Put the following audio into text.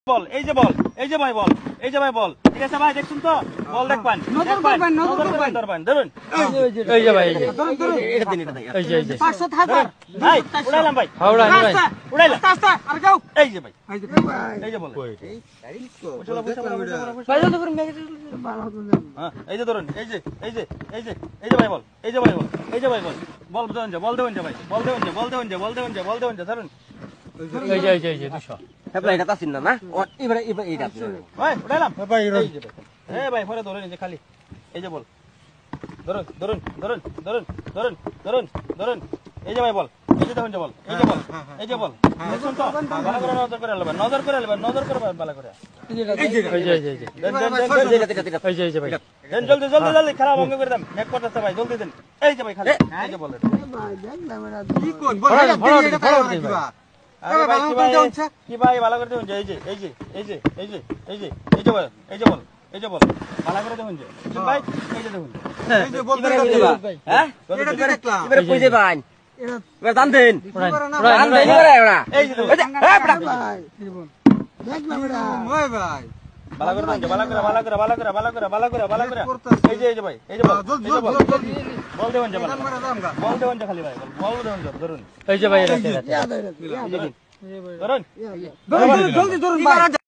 বল এই যে বল এই যে ভাই বল এই যে ভাই বল ঠিক আছে ভাই দেখুন তো বল দেখবেন নজর করবেন ধরুন এই যে ভাই এই যে এটা দিন এটা এই যে এই যে 500 হাজার ভাই উড়াইলাম ভাই হাওড়া নি ভাই উড়াইলাম আস্তে আর যাও এই যে ভাই এই যে বল চলো ভাই জলদি করুন হ্যাঁ এই যে ধরুন এই যে এই যে এই যে এই যে ভাই বল এই যে ভাই বল এই যে ভাই বল বল দেন যে বল দেন যে ভাই বল দেন যে বল দেন যে বল দেন যে বল দেন যে ধরুন এই যে এই যে এই যে 200 হেবলা এটা তাসিন না এবারে এইটা ভাই উড়াইলাম ভাই এই যে এই ভাই পরে ধরুন এই যে খালি এই যে বল ধরুন ধরুন ধরুন ধরুন ধরুন ধরুন ধরুন এই যে ভাই বল এই যে দেখুন যে বল এই যে বল এই যে বল দেখুন তো ভালো করে নজর করে নেবেন নজর করে নেবেন নজর করে ভালো করে এই যে এই যে এই যে এই যে এই যে ভাই দেন জলদি জলদি জলদি খেলা ভঙ্গ করে দেন এক করতেছে ভাই জলদি দেন এই যে ভাই খালি এই যে বল কি কোন বল আরে ভাই কি ভাই ভালো করে দেখুন এই যে এই যে এই যে এই যে এই যে এই যে বল এই যে বল এই যে বল ভালো করে দেখুন যে ভাই এই যে দেখুন এই যে বল হ্যাঁ এটা দেখলাম এবারে কইছে ভাই এবারে দান দেন দান দেন উড়ান এবারে ওরা এই যে এই যে হ্যাঁ পড়া ওই ভাই ভালো করে দেখুন ভালো করে ভালো করে ভালো করে ভালো করে ভালো করে ভালো করে এই যে ভাই এই যে বল জলদি এই যে বল জলদি বল দেন যে দাম করে দাম গা বল দেন যে খালি ভাই বল দেন যে ধরুন এই যে ভাই এটা ধরুন জলদি ধরুন ভাই